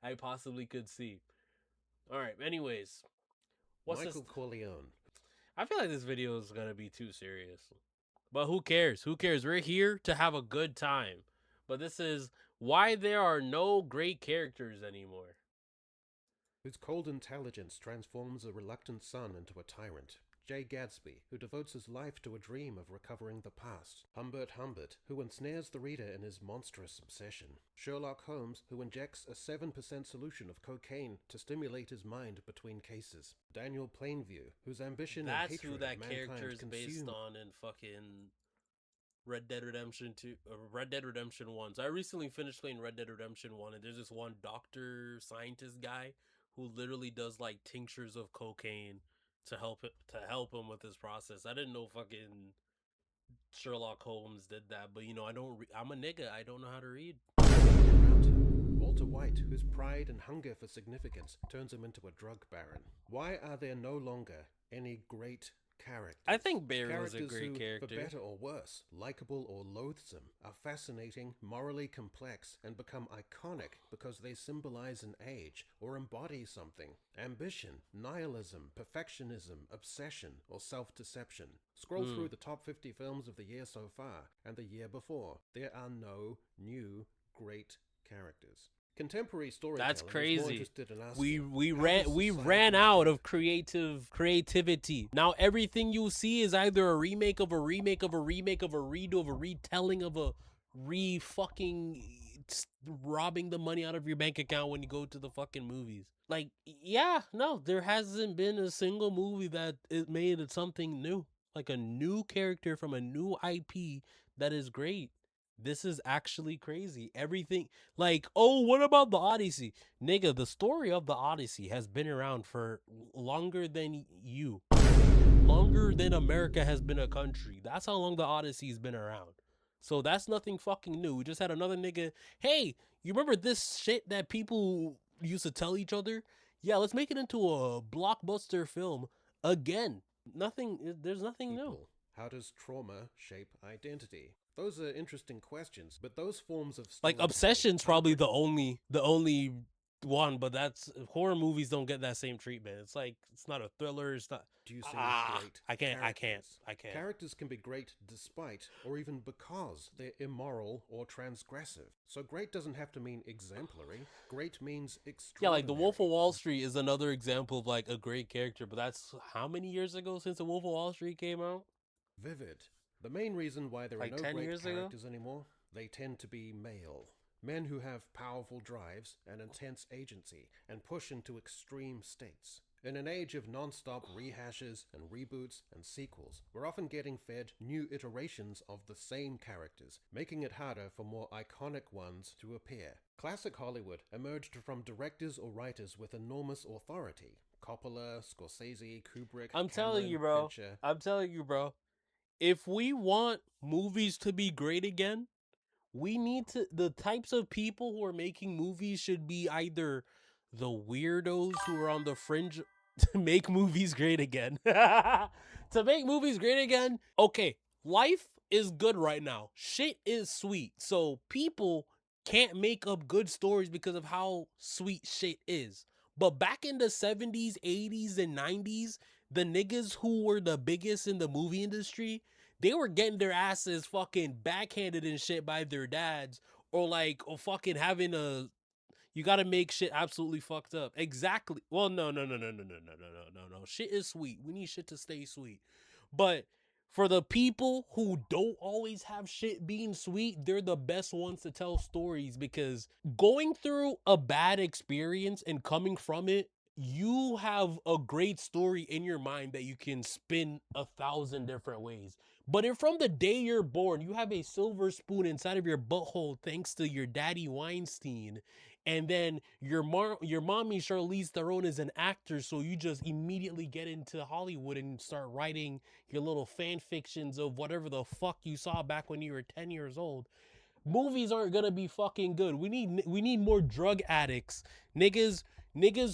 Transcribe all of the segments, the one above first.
I possibly could see. All right. Anyways, what's this? Michael Corleone. I feel like this video is gonna be too serious, but who cares? Who cares? We're here to have a good time. But this is why there are no great characters anymore. Whose cold intelligence transforms a reluctant son into a tyrant. Jay Gatsby, who devotes his life to a dream of recovering the past. Humbert Humbert, who ensnares the reader in his monstrous obsession. Sherlock Holmes, who injects a 7% solution of cocaine to stimulate his mind between cases. Daniel Plainview, whose ambition and That's who hatred of that character mankind is based consume. on in fucking Red Dead Redemption 2, Red Dead Redemption 1. So I recently finished playing Red Dead Redemption 1, and there's this one doctor scientist guy who literally does like tinctures of cocaine to help him with his process. I didn't know fucking Sherlock Holmes did that, but you know, I'm a nigga. I don't know how to read. Everyone around him. Walter White, whose pride and hunger for significance turns him into a drug baron. Why are there no longer any great I characters? think Barry was a Characters great who, for character. better or worse, likable or loathsome, are fascinating, morally complex, and become iconic because they symbolize an age or embody something. Ambition, nihilism, perfectionism, obsession, or self-deception. Scroll Mm. through the top 50 films of the year so far and the year before. There are no new great characters. Contemporary That's storytelling is more crazy. interested in We asking, we how ran does we ran society out think? of creativity. Now everything you see is either a remake of a remake of a remake of a redo of a retelling of a re fucking robbing the money out of your bank account when you go to the fucking movies. Like, yeah, no, there hasn't been a single movie that it made it something new. Like a new character from a new IP that is great. This is actually crazy. Everything like, oh, what about the Odyssey? Nigga, the story of the Odyssey has been around for longer than you. Longer than America has been a country. That's how long the Odyssey's been around. So that's nothing fucking new. We just had another nigga, hey, you remember this shit that people used to tell each other? Yeah, let's make it into a blockbuster film again. There's nothing new. People. How does trauma shape identity? Those are interesting questions, but those forms of Like storytelling Obsession's aren't probably written. the only one, but that's horror movies don't get that same treatment. It's like it's not a thriller. It's not. Producing great I can't. I can't. characters. I can't. Characters can be great despite or even because they're immoral or transgressive. So great doesn't have to mean exemplary. Great means Yeah, like the Wolf of extraordinary. Wall Street is another example of like a great character, but that's how many years ago since the Wolf of Wall Street came out? Vivid. The main reason why there are Like no 10 great years ago. characters anymore, they tend to be male. Men who have powerful drives and intense agency and push into extreme states. In an age of non-stop rehashes and reboots and sequels, we're often getting fed new iterations of the same characters, making it harder for more iconic ones to appear. Classic Hollywood emerged from directors or writers with enormous authority. Coppola, Scorsese, Kubrick, I'm telling you, Cameron, bro. Fincher. I'm telling you, bro. If we want movies to be great again, we need to the types of people who are making movies should be either the weirdos who are on the fringe to make movies great again. To make movies great again, okay, life is good right now. Shit is sweet. So people can't make up good stories because of how sweet shit is. But back in the 70s, 80s, and 90s, the niggas who were the biggest in the movie industry, they were getting their asses fucking backhanded and shit by their dads, or like, or fucking having a, you gotta make shit absolutely fucked up. Exactly. Well, no. Shit is sweet. We need shit to stay sweet. But for the people who don't always have shit being sweet, they're the best ones to tell stories because going through a bad experience and coming from it, you have a great story in your mind that you can spin 1,000 different ways. But if from the day you're born, you have a silver spoon inside of your butthole thanks to your daddy Weinstein, and then your mommy Charlize Theron is an actor, so you just immediately get into Hollywood and start writing your little fan fictions of whatever the fuck you saw back when you were 10 years old. Movies aren't gonna be fucking good. We need more drug addicts, niggas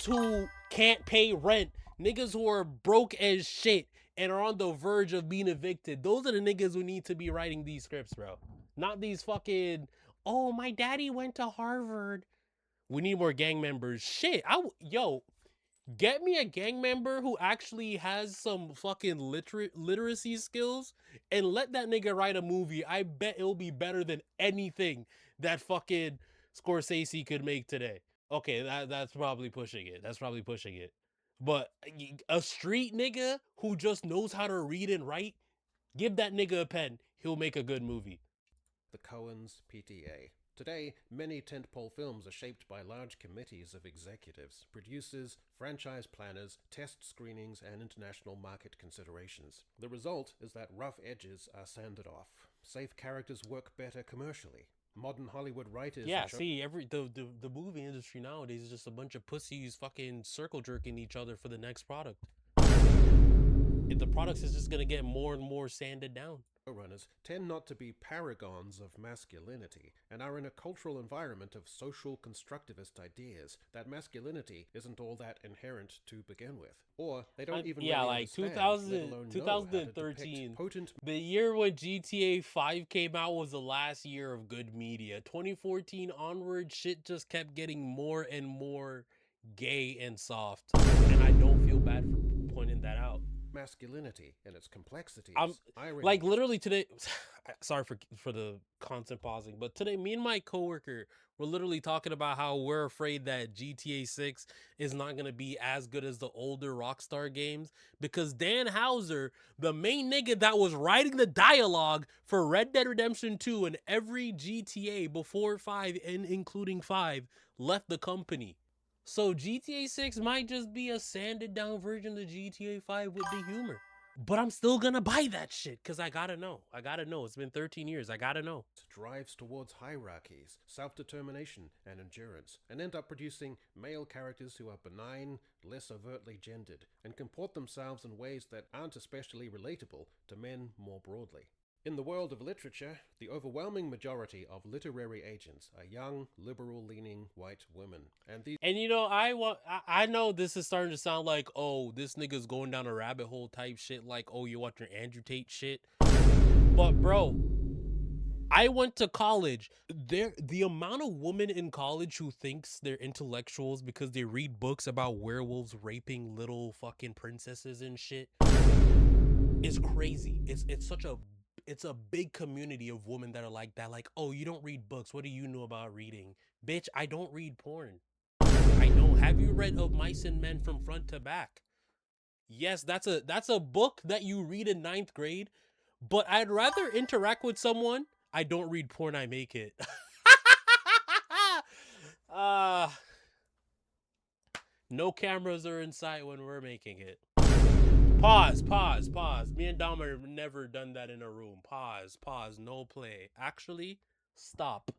who can't pay rent, niggas who are broke as shit and are on the verge of being evicted. Those are the niggas who need to be writing these scripts, bro. Not these fucking, oh, my daddy went to Harvard. We need more gang members. Shit, yo, get me a gang member who actually has some fucking literacy skills and let that nigga write a movie. I bet it'll be better than anything that fucking Scorsese could make today. Okay, that's probably pushing it. That's probably pushing it. But a street nigga who just knows how to read and write, give that nigga a pen. He'll make a good movie. The Coens PTA. Today, many tentpole films are shaped by large committees of executives, producers, franchise planners, test screenings, and international market considerations. The result is that rough edges are sanded off. Safe characters work better commercially. Modern Hollywood writers Yeah, see, the movie industry nowadays is just a bunch of pussies fucking circle jerking each other for the next product. The products is just gonna get more and more sanded down. showrunners tend not to be paragons of masculinity and are in a cultural environment of social constructivist ideas that masculinity isn't all that inherent to begin with. Or they don't even yeah, really like understand, 2000, let alone know how to depict 2013, potent the year when GTA 5 came out was the last year of good media. 2014 onward, shit just kept getting more and more gay and soft. And I don't feel bad for pointing that out. masculinity and its complexities, I'm ironies. like literally today. Sorry for the constant pausing, but today me and my coworker were literally talking about how we're afraid that GTA 6 is not gonna be as good as the older Rockstar games because Dan Houser, the main nigga that was writing the dialogue for Red Dead Redemption 2 and every GTA before 5 and including 5, left the company. So GTA 6 might just be a sanded down version of GTA 5 with the humor. But I'm still gonna buy that shit because I gotta know. I gotta know. It's been 13 years. I gotta know. Drives towards hierarchies, self-determination, and endurance, and end up producing male characters who are benign, less overtly gendered, and comport themselves in ways that aren't especially relatable to men more broadly. In the world of literature, the overwhelming majority of literary agents are young, liberal-leaning white women, and these And I know this is starting to sound like, oh, this nigga's going down a rabbit hole type shit, like, oh, you're watching Andrew Tate shit. But bro, I went to college. The amount of women in college who thinks they're intellectuals because they read books about werewolves raping little fucking princesses and shit is crazy. It's a big community of women that are like that. Like, oh, you don't read books. What do you know about reading? Bitch, I don't read porn. I don't. Have you read Of Mice and Men from front to back? Yes, that's a book that you read in 9th grade, but I'd rather interact with someone. I don't read porn, I make it. uh no cameras are in sight when we're making it. Pause. Me and Dom have never done that in a room. Pause, no play. Actually, stop,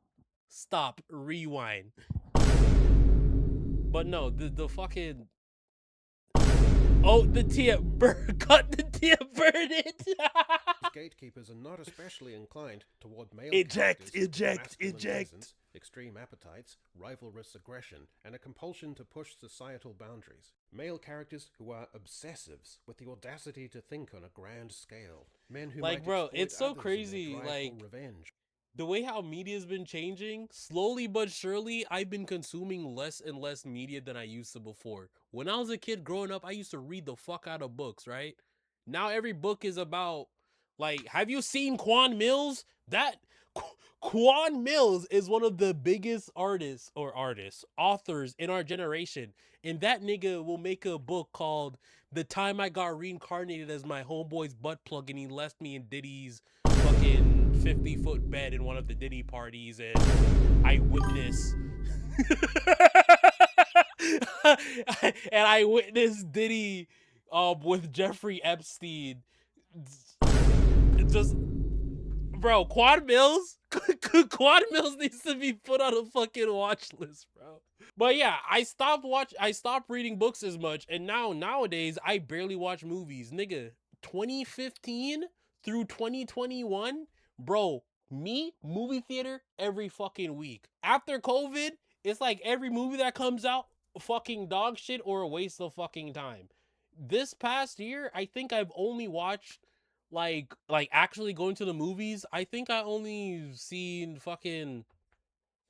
rewind. But no, the fucking the Tia cut the Tia burn it. gatekeepers are not especially inclined toward male Eject, characters with eject, masculine eject. presence, extreme appetites, rivalrous aggression, and a compulsion to push societal boundaries. Male characters who are obsessives with the audacity to think on a grand scale. Men who Like, might bro, exploit it's so others in their crazy, drive like, for revenge. the way how media's been changing, slowly but surely, I've been consuming less and less media than I used to before. When I was a kid growing up, I used to read the fuck out of books, right? Now every book is about, like, have you seen Quan Mills? Quan Mills is one of the biggest authors in our generation. And that nigga will make a book called The Time I Got Reincarnated as My Homeboy's Butt Plug and He Left Me in Diddy's fucking 50-foot bed in one of the Diddy parties, and I witnessed and I witnessed Diddy with Jeffrey Epstein. Just bro, Quad Mills Quad Mills needs to be put on a fucking watch list, bro. But yeah, I stopped reading books as much, and nowadays I barely watch movies. Nigga, 2015 through 2021, bro, me, movie theater every fucking week. After COVID, it's like every movie that comes out, fucking dog shit or a waste of fucking time. This past year, I think I've only watched like actually going to the movies. I think I only seen fucking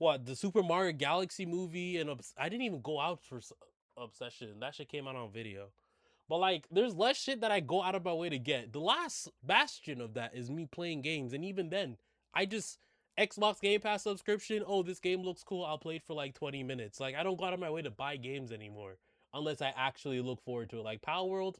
What, the Super Mario Galaxy movie and I didn't even go out for Obsession. That shit came out on video. But like, there's less shit that I go out of my way to get. The last bastion of that is me playing games, and even then, I just Xbox Game Pass subscription. Oh, this game looks cool. I'll play it for like 20 minutes. Like, I don't go out of my way to buy games anymore unless I actually look forward to it. Like Power World,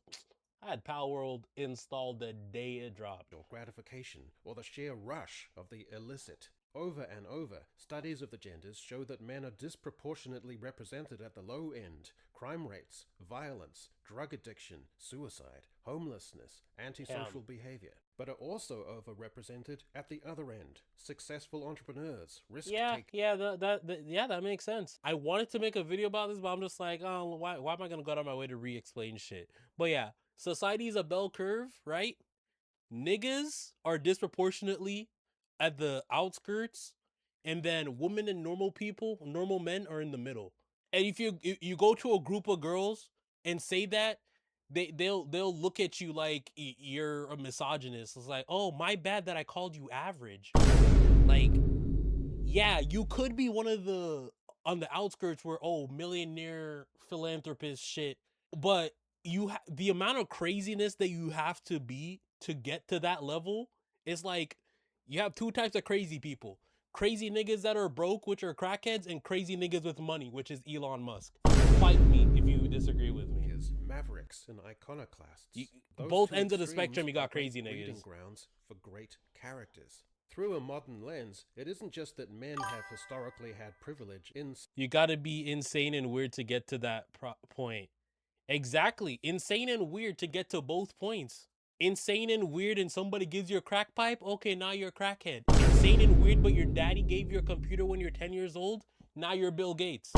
I had Power World installed the day it dropped. Or gratification, or the sheer rush of the illicit. Over and over, studies of the genders show that men are disproportionately represented at the low end. Crime rates, violence, drug addiction, suicide, homelessness, antisocial behavior, but are also overrepresented at the other end. Successful entrepreneurs, risk takers. Yeah, that makes sense. I wanted to make a video about this, but I'm just like, oh, why am I gonna go out of my way to re-explain shit? But yeah, society is a bell curve, right? Niggas are disproportionately at the outskirts, and then women and normal people, normal men, are in the middle. And if you go to a group of girls and say that, they'll look at you like you're a misogynist. It's like, oh, my bad that I called you average. Like, yeah, you could be one of the on the outskirts where, oh, millionaire philanthropist shit, but the amount of craziness that you have to be to get to that level is like, you have two types of crazy people: crazy niggas that are broke, which are crackheads, and crazy niggas with money, which is Elon Musk. Fight me if you disagree with me. Mavericks and iconoclasts. Both ends of the spectrum, you got crazy niggas. Breeding grounds for great characters. Through a modern lens, it isn't just that men have historically had privilege in... You gotta be insane and weird to get to that point. Exactly. Insane and weird to get to both points. Insane and weird and somebody gives you a crack pipe, okay, now you're a crackhead. Insane and weird, but your daddy gave you a computer when you're 10 years old, now you're Bill Gates.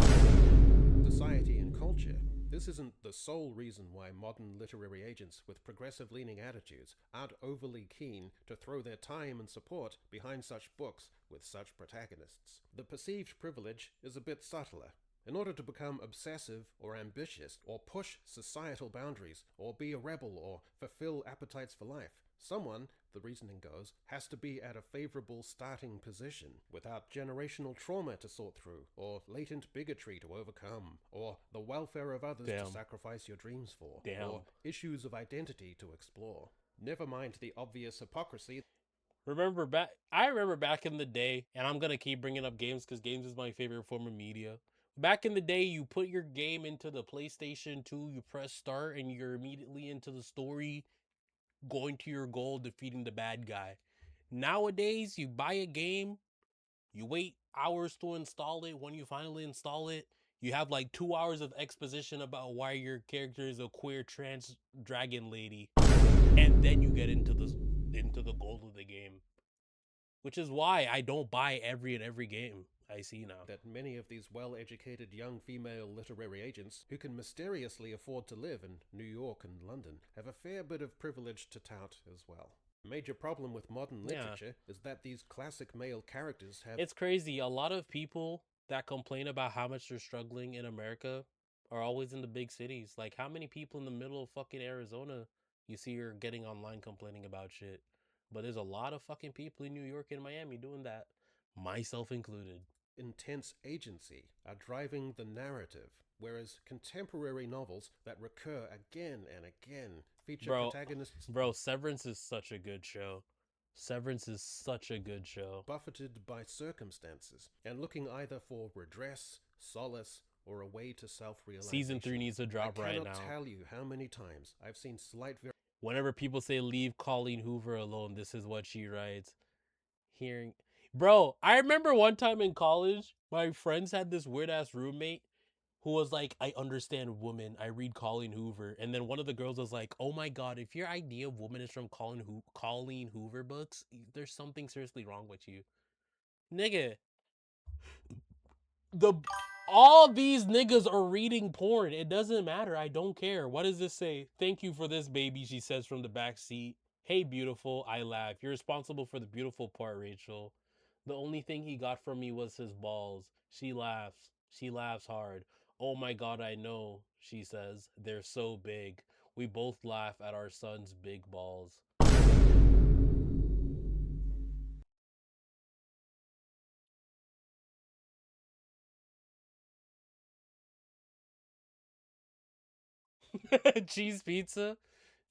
Society and culture. This isn't the sole reason why modern literary agents with progressive-leaning attitudes aren't overly keen to throw their time and support behind such books with such protagonists. The perceived privilege is a bit subtler. In order to become obsessive or ambitious, or push societal boundaries, or be a rebel, or fulfill appetites for life, someone, the reasoning goes, has to be at a favorable starting position, without generational trauma to sort through, or latent bigotry to overcome, or the welfare of others to sacrifice your dreams for, or issues of identity to explore. Never mind the obvious hypocrisy. I remember back in the day, and I'm gonna keep bringing up games because games is my favorite form of media. Back in the day, you put your game into the PlayStation 2, you press start, and you're immediately into the story, going to your goal, defeating the bad guy. Nowadays, you buy a game, you wait hours to install it. When you finally install it, you have like 2 hours of exposition about why your character is a queer trans dragon lady, and then you get into the goal of the game. Which is why I don't buy every game I see now. That many of these well-educated young female literary agents who can mysteriously afford to live in New York and London have a fair bit of privilege to tout as well. A major problem with modern literature is that these classic male characters have... It's crazy. A lot of people that complain about how much they're struggling in America are always in the big cities. Like, how many people in the middle of fucking Arizona you see are getting online complaining about shit? But there's a lot of fucking people in New York and Miami doing that, myself included. Intense agency are driving the narrative, whereas contemporary novels that recur again and again feature protagonists... Bro, Severance is such a good show. Severance is such a good show. Buffeted by circumstances and looking either for redress, solace, or a way to self-realization. Season 3 needs to drop right now. I cannot tell you how many times I've seen slight... Whenever people say leave Colleen Hoover alone, this is what she writes. Bro, I remember one time in college, my friends had this weird-ass roommate who was like, I understand women, I read Colleen Hoover. And then one of the girls was like, oh my god, if your idea of woman is from Colleen Hoover books, there's something seriously wrong with you. Nigga. All these niggas are reading porn. It doesn't matter. I don't care. What does this say? Thank you for this, baby, she says from the back seat. Hey, beautiful. I laugh. You're responsible for the beautiful part, Rachel. The only thing he got from me was his balls. She laughs. She laughs hard. Oh my god, I know, she says. They're so big. We both laugh at our son's big balls. Cheese pizza?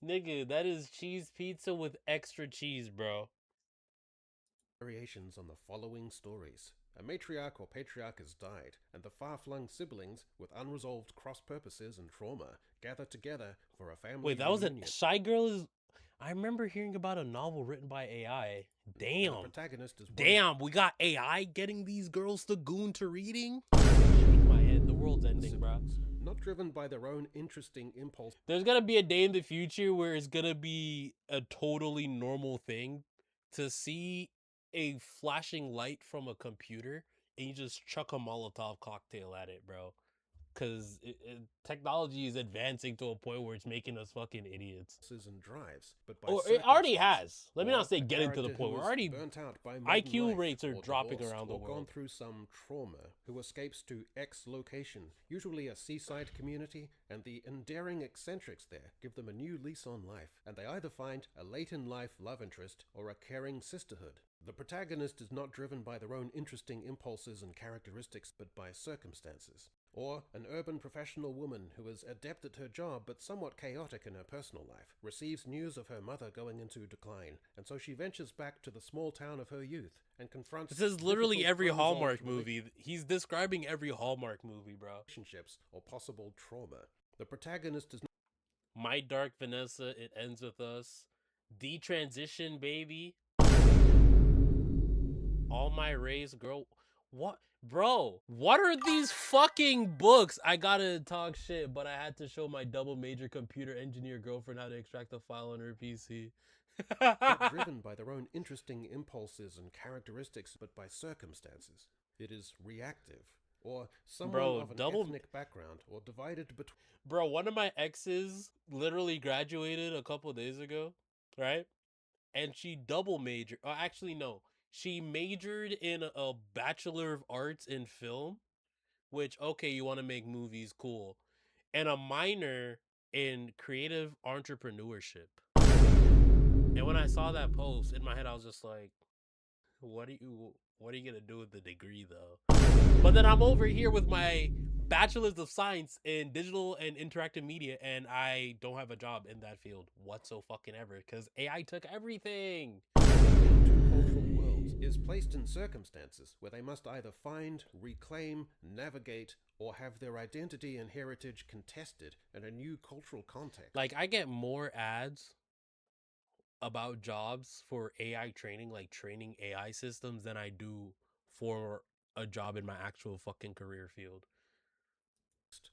Nigga, that is cheese pizza with extra cheese, bro. Variations on the following stories. A matriarch or patriarch has died, and the far-flung siblings, with unresolved cross-purposes and trauma, gather together for a family Wait, that was a reunion. Shy Girl is. I remember hearing about a novel written by AI. And the Damn. protagonist is Damn, we got AI getting these girls to goon to reading? Shake my head. The world's ending, bro. siblings, not driven by their own interesting impulse. There's gonna be a day in the future where it's gonna be a totally normal thing to see a flashing light from a computer and you just chuck a Molotov cocktail at it, bro. Because technology is advancing to a point where it's making us fucking idiots. And drives, but by Or it already circumstance. has. Let me Or not say a getting to the character point. who We're is already burnt out by modern IQ life, rates are or dropping divorced, around the or gone world. through some trauma, who escapes to X location, usually a seaside community, and the endearing eccentrics there give them a new lease on life, and they either find a late-in-life love interest or a caring sisterhood. The protagonist is not driven by their own interesting impulses and characteristics, but by circumstances. Or an urban professional woman who is adept at her job but somewhat chaotic in her personal life, receives news of her mother going into decline, and so she ventures back to the small town of her youth and confronts This is literally difficult, every unresolved Hallmark movie. He's describing every Hallmark movie, bro. relationships or possible trauma. The protagonist is My Dark Vanessa, It Ends With Us, Detransition, baby. All My Rays, girl. What? Bro, what are these fucking books? I gotta talk shit, but I had to show my double major computer engineer girlfriend how to extract a file on her PC. not driven by their own interesting impulses and characteristics, but by circumstances. It is reactive, or someone Bro, of an double. ethnic background, or divided between. Bro, one of my exes literally graduated a couple days ago, right? And she double majored. Actually, no. She majored in a Bachelor of Arts in Film, which, okay, you want to make movies, cool. And a minor in creative entrepreneurship. And when I saw that post, in my head, I was just like, what are you gonna do with the degree though? But then I'm over here with my bachelor's of science in digital and interactive media, and I don't have a job in that field whatsoever fucking ever because AI took everything. Two cultural worlds is placed in circumstances where they must either find, reclaim, navigate, or have their identity and heritage contested in a new cultural context. Like, I get more ads about jobs for AI training, like training AI systems, than I do for a job in my actual fucking career field.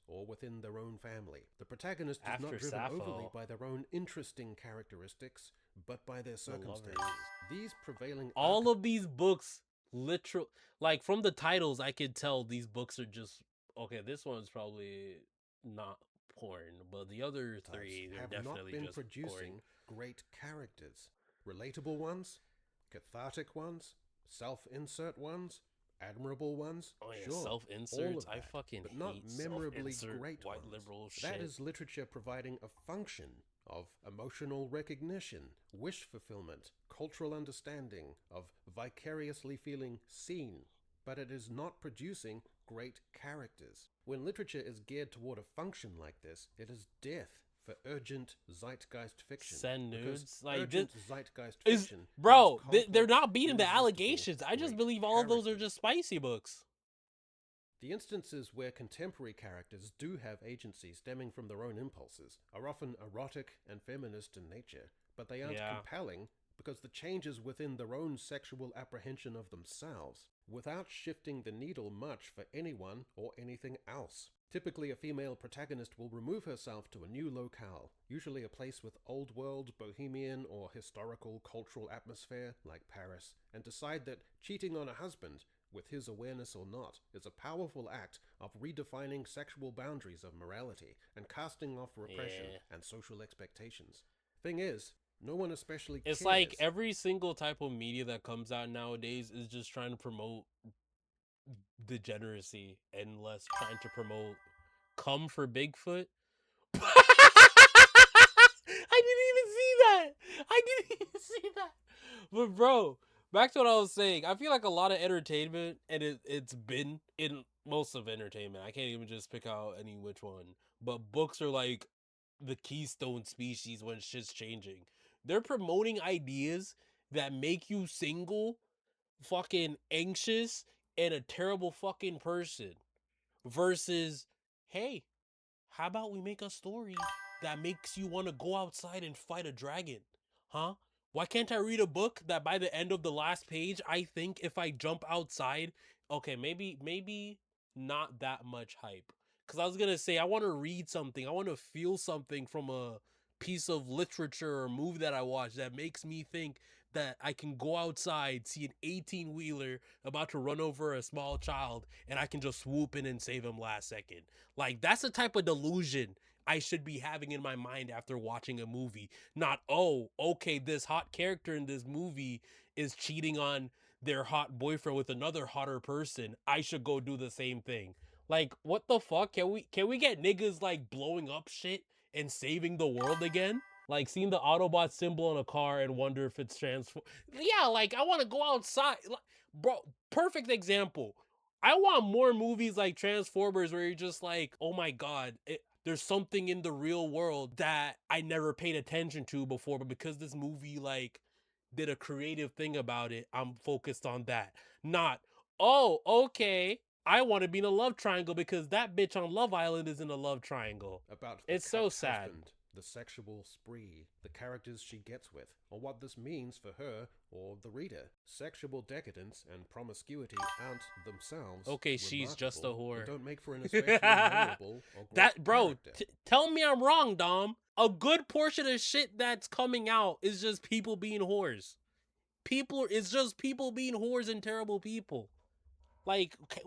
Or within their own family. The protagonist is After not driven overly Sappho, by their own interesting characteristics, but by their the circumstances. lovers. These prevailing All of these books, literal, like from the titles, I could tell these books are just okay. This one's probably not porn, but the other three, they're have not definitely been just producing great characters. Relatable ones, cathartic ones, self-insert ones, admirable ones. Oh yeah, sure, self all inserts. of I that, fucking but not hate memorably self-insert great white ones. liberal shit. That is literature providing a function of emotional recognition, wish fulfillment, cultural understanding, of vicariously feeling seen, but it is not producing great characters. When literature is geared toward a function like this, it is death for urgent zeitgeist fiction. Send Because nudes like urgent this zeitgeist is, fiction bro. needs They're complex, not beating the irresistible, allegations. I just great believe all of those are characters. just spicy books. The instances where contemporary characters do have agency stemming from their own impulses are often erotic and feminist in nature, but they aren't Yeah. compelling because the changes within their own sexual apprehension of themselves, without shifting the needle much for anyone or anything else. Typically, a female protagonist will remove herself to a new locale, usually a place with old world, bohemian, or historical cultural atmosphere like Paris, and decide that cheating on a husband, with his awareness or not, is a powerful act of redefining sexual boundaries of morality and casting off repression Yeah. and social expectations. Thing is, no one especially It's cares. like every single type of media that comes out nowadays is just trying to promote degeneracy and less trying to promote come for Bigfoot. I didn't even see that. I didn't even see that. But bro, back to what I was saying. I feel like a lot of entertainment, and it's been in most of entertainment. I can't even just pick out any which one. But books are like the keystone species when shit's changing. They're promoting ideas that make you single, fucking anxious, and a terrible fucking person. Versus, hey, how about we make a story that makes you want to go outside and fight a dragon? Huh? Why can't I read a book that by the end of the last page, I think if I jump outside, okay, maybe not that much hype. Cuz I was going to say I want to read something. I want to feel something from a piece of literature or movie that I watch that makes me think that I can go outside, see an 18-wheeler about to run over a small child, and I can just swoop in and save him last second. Like, that's the type of delusion I should be having in my mind after watching a movie. Not, oh, okay, this hot character in this movie is cheating on their hot boyfriend with another hotter person. I should go do the same thing. Like, what the fuck? Can we get niggas like blowing up shit and saving the world again? Like seeing the Autobot symbol on a car and wonder if it's transform. Yeah, like I want to go outside. Like, bro, perfect example. I want more movies like Transformers where you're just like, oh my god, there's something in the real world that I never paid attention to before, but because this movie like did a creative thing about it, I'm focused on that. Not, oh, okay, I want to be in a love triangle because that bitch on Love Island is in a love triangle. About the It's so cut sad. husband, the sexual spree, the characters she gets with, or what this means for her or the reader. Sexual decadence and promiscuity aren't themselves Okay, she's just a remarkable, and whore. don't make for an especially memorable or great That bro, character. tell me I'm wrong, Dom. A good portion of shit that's coming out is just people being whores. It's just people being whores and terrible people. Like, okay,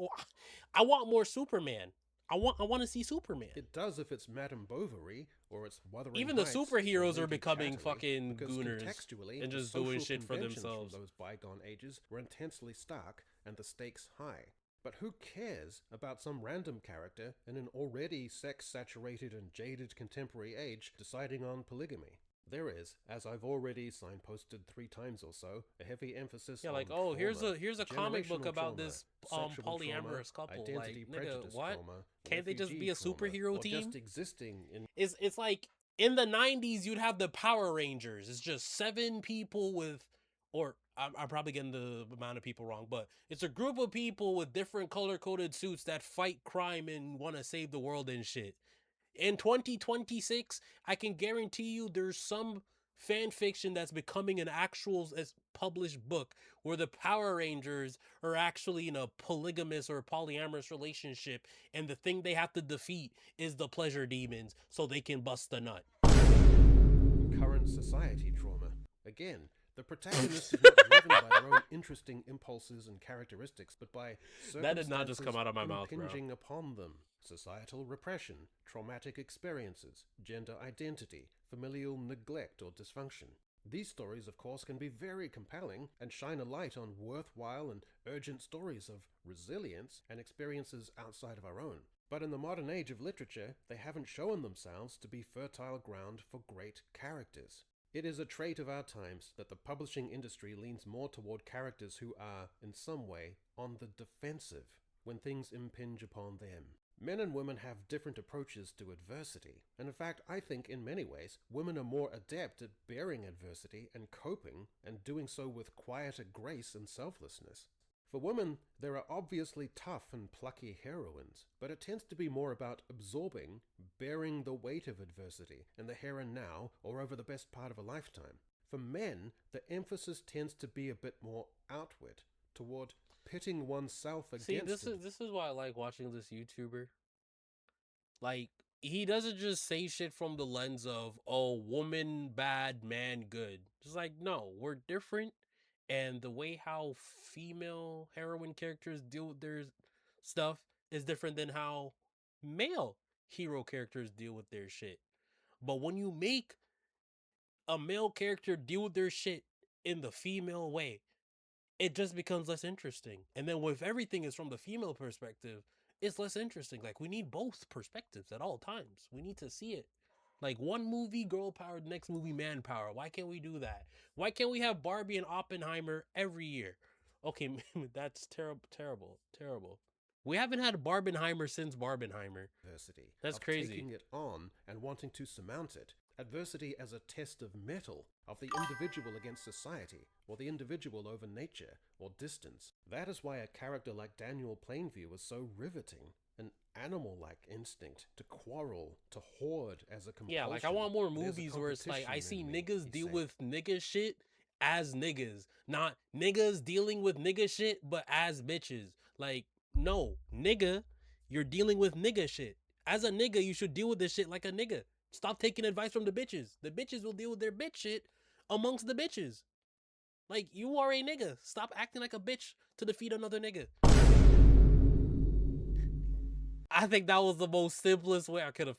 I want more Superman. I want to see Superman. It does if it's Madame Bovary or it's Wuthering Even the Heights superheroes or are Lady becoming Chatterley, fucking because gooners contextually and the just doing social shit for conventions themselves. from those bygone ages were intensely stark and the stakes high. But who cares about some random character in an already sex-saturated and jaded contemporary age deciding on polygamy? There is, as I've already signposted 3 times or so, a heavy emphasis Yeah, on like, oh, here's trauma, a comic book generational about trauma, this sexual polyamorous trauma, couple. identity Like, nigga, prejudice what? trauma, Can't they just refugee be a trauma, superhero or team? just existing in It's like in the 90s you'd have the Power Rangers. It's just 7 people with, or I'm probably getting the amount of people wrong, but it's a group of people with different color coded suits that fight crime and want to save the world and shit. In 2026, I can guarantee you there's some fan fiction that's becoming an actual published book where the Power Rangers are actually in a polygamous or polyamorous relationship, and the thing they have to defeat is the pleasure demons so they can bust the nut. current society trauma. Again, the protagonist is not driven by their own interesting impulses and characteristics, but by That did not just come out of my mouth, bro. impinging upon them. Societal repression, traumatic experiences, gender identity, familial neglect or dysfunction. These stories, of course, can be very compelling and shine a light on worthwhile and urgent stories of resilience and experiences outside of our own. But in the modern age of literature, they haven't shown themselves to be fertile ground for great characters. It is a trait of our times that the publishing industry leans more toward characters who are, in some way, on the defensive when things impinge upon them. Men and women have different approaches to adversity, and in fact, I think in many ways, women are more adept at bearing adversity and coping, and doing so with quieter grace and selflessness. For women, there are obviously tough and plucky heroines, but it tends to be more about absorbing, bearing the weight of adversity in the here and now or over the best part of a lifetime. For men, the emphasis tends to be a bit more outward, toward pitting oneself against. See, this is why I like watching this YouTuber. Like, he doesn't just say shit from the lens of, oh, woman bad, man good. Just like, no, we're different, and the way how female heroine characters deal with their stuff is different than how male hero characters deal with their shit. But when you make a male character deal with their shit in the female way, it just becomes less interesting. And then with everything is from the female perspective, it's less interesting. Like, we need both perspectives at all times. We need to see it. Like, one movie girl power, the next movie man power. Why can't we do that? Why can't we have Barbie and Oppenheimer every year? Okay, that's terrible. We haven't had Barbenheimer since Barbenheimer. adversity, That's of crazy. taking it on and wanting to surmount it. Adversity as a test of mettle, of the individual against society, or the individual over nature, or distance. That is why a character like Daniel Plainview was so riveting. An animal-like instinct to quarrel, to hoard as a compulsion. Yeah, like I want more There's a movies where it's like I competition see in me, niggas he deal said. with nigga shit as niggas, not niggas dealing with nigga shit but as bitches. Like, no, nigga, you're dealing with nigga shit. As a nigga, you should deal with this shit like a nigga. Stop taking advice from the bitches. The bitches will deal with their bitch shit amongst the bitches. Like, you are a nigga. Stop acting like a bitch to defeat another nigga. I think that was the most simplest way I could have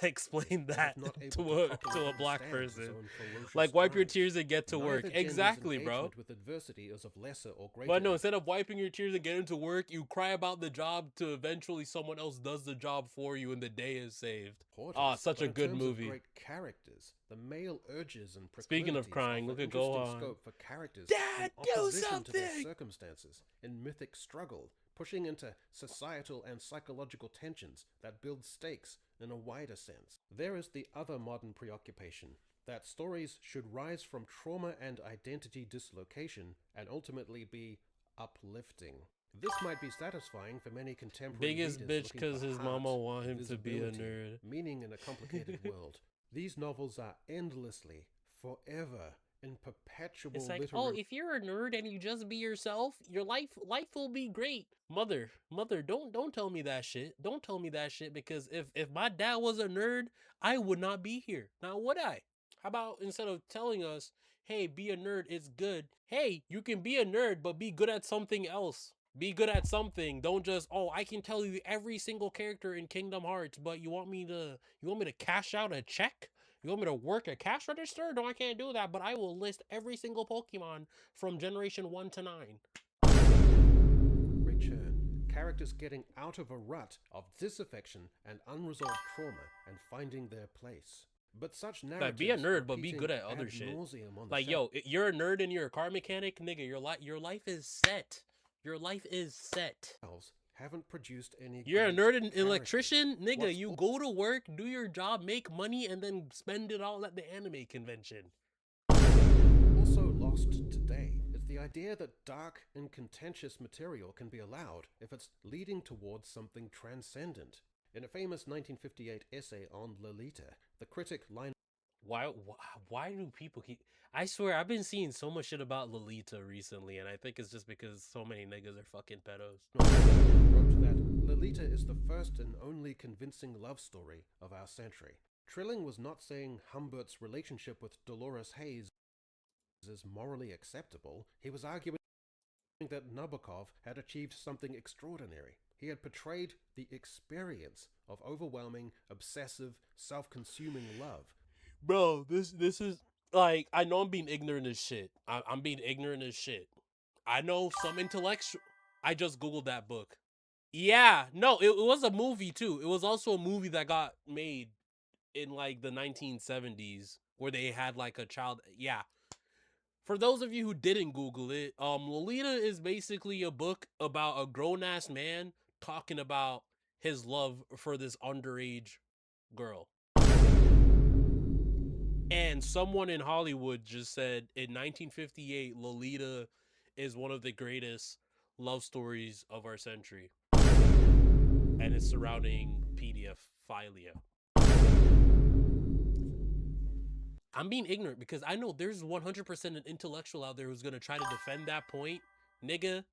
explained that Not able to a properly black understand his person. own ferocious Like, wipe your drives. tears and get to work. Neither gender's Exactly, bro. engagement with adversity is of lesser or greater. But no, instead of wiping your tears and getting to work, you cry about the job to eventually someone else does the job for you and the day is saved. Ah, importance, such but a in good terms of movie. great characters, the male urges and Speaking of proclivities crying, offer look at interesting Gohan. scope for characters Dad, in do opposition to their something! circumstances, in mythic struggle, pushing into societal and psychological tensions that build stakes in a wider sense. There is the other modern preoccupation, that stories should rise from trauma and identity dislocation and ultimately be uplifting. This might be satisfying for many contemporary Biggest readers bitch looking because for his heart, mama want him to be a visibility, nerd. meaning in a complicated world. These novels are endlessly, forever, in perpetual It's like, literary oh, if you're a nerd and you just be yourself, your life will be great. Mother, don't tell me that shit. Don't tell me that shit because if my dad was a nerd, I would not be here. Now would I? How about instead of telling us, hey, be a nerd, it's good. Hey, you can be a nerd, but be good at something else. Be good at something. Don't just, oh, I can tell you every single character in Kingdom Hearts, but you want me to cash out a check? You want me to work a cash register? No, I can't do that, but I will list every single Pokemon from Generation 1 to 9. return. Characters getting out of a rut of disaffection and unresolved trauma and finding their place. But such narratives Like, be a nerd, but be repeating good at other ad shit. nauseam on the Like, yo, you're a nerd and you're a car mechanic, nigga, your life is set. Your life is set. shelves haven't produced any. You're a great nerd and characters. electrician, nigga. What's You go to work, do your job, make money, and then spend it all at the anime convention. Also lost today is the idea that dark and contentious material can be allowed if it's leading towards something transcendent. In a famous 1958 essay on Lolita, the critic Lionel Why do people keep... I swear, I've been seeing so much shit about Lolita recently, and I think it's just because so many niggas are fucking pedos. wrote that Lolita is the first and only convincing love story of our century. Trilling was not saying Humbert's relationship with Dolores Hayes is morally acceptable. He was arguing that Nabokov had achieved something extraordinary. He had portrayed the experience of overwhelming, obsessive, self-consuming love. Bro, this is... Like, I know I'm being ignorant as shit. I'm being ignorant as shit. I know some intellectual... I just Googled that book. Yeah, no, it was a movie too. It was also a movie that got made in like the 1970s where they had like a child. Yeah. For those of you who didn't Google it, Lolita is basically a book about a grown-ass man talking about his love for this underage girl. And someone in Hollywood just said in 1958, Lolita is one of the greatest love stories of our century. And it's surrounding pedophilia. I'm being ignorant because I know there's 100% an intellectual out there who's going to try to defend that point. Nigga,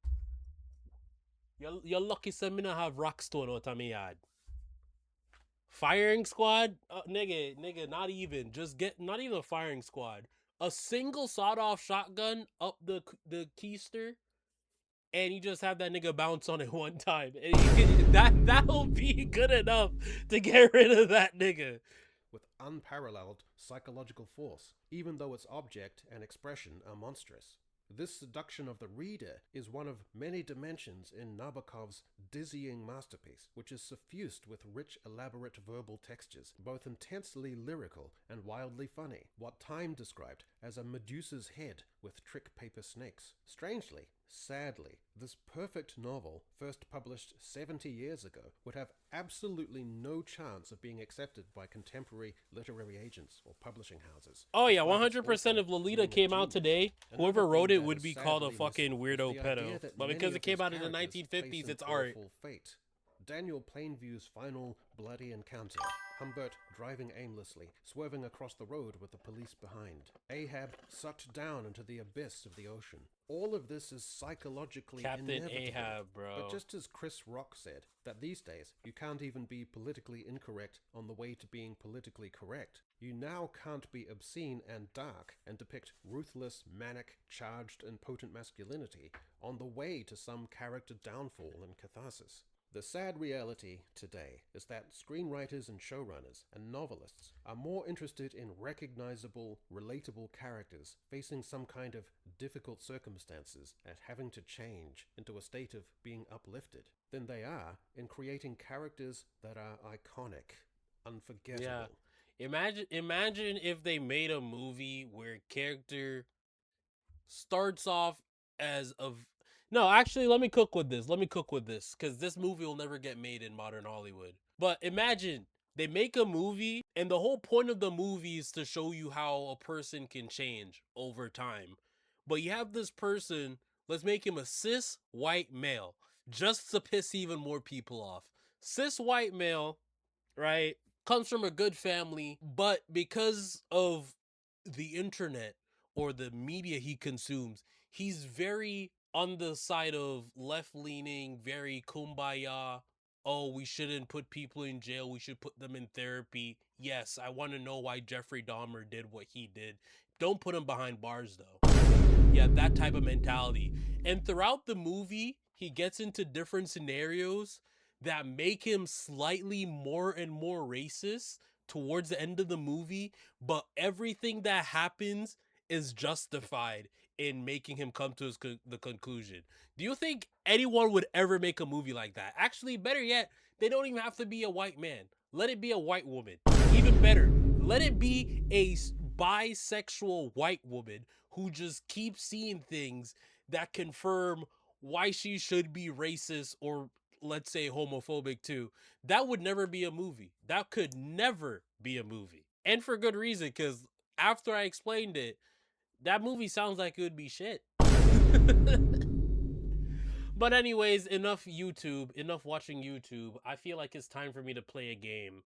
you're lucky some me not have Rockstone out of me yard. Firing squad? Nigga, not even. Just get, not even a firing squad. A single sawed-off shotgun up the keister, and you just have that nigga bounce on it one time. And that'll be good enough to get rid of that nigga. With unparalleled psychological force, even though its object and expression are monstrous. This seduction of the reader is one of many dimensions in Nabokov's dizzying masterpiece, which is suffused with rich, elaborate verbal textures, both intensely lyrical and wildly funny. What Time described as a Medusa's head with trick paper snakes. Strangely, sadly, this perfect novel, first published 70 years ago, would have absolutely no chance of being accepted by contemporary literary agents or publishing houses. Oh yeah, despite its 100% author if Lolita being a came out genius. today, Another whoever wrote thing it that would is be called a sadly fucking missing weirdo is the idea pedo. that But many because it of these came out in the characters 1950s, face an it's art. awful fate. Daniel Plainview's final bloody encounter. Humbert driving aimlessly, swerving across the road with the police behind. Ahab sucked down into the abyss of the ocean. All of this is psychologically Captain inevitable. Ahab, bro. But just as Chris Rock said, that these days you can't even be politically incorrect on the way to being politically correct. You now can't be obscene and dark and depict ruthless, manic, charged, and potent masculinity on the way to some character downfall and catharsis. The sad reality today is that screenwriters and showrunners and novelists are more interested in recognizable, relatable characters facing some kind of difficult circumstances and having to change into a state of being uplifted than they are in creating characters that are iconic, unforgettable. Yeah. Imagine if they made a movie where a character starts off as a no, actually, let me cook with this. Because this movie will never get made in modern Hollywood. But imagine they make a movie, and the whole point of the movie is to show you how a person can change over time. But you have this person, let's make him a cis white male, just to piss even more people off. Cis white male, right, comes from a good family, but because of the internet or the media he consumes, he's very on the side of left leaning, very kumbaya. Oh, we shouldn't put people in jail. We should put them in therapy. Yes, I want to know why Jeffrey Dahmer did what he did. Don't put him behind bars, though. Yeah, that type of mentality. And throughout the movie, he gets into different scenarios that make him slightly more and more racist towards the end of the movie, but everything that happens is justified in making him come to the conclusion. Do you think anyone would ever make a movie like that? Actually, better yet, they don't even have to be a white man. Let it be a white woman. Even better, let it be a bisexual white woman who just keeps seeing things that confirm why she should be racist or, let's say, homophobic too. That would never be a movie. That could never be a movie. And for good reason, because after I explained it, that movie sounds like it would be shit. But anyways, enough watching YouTube. I feel like it's time for me to play a game.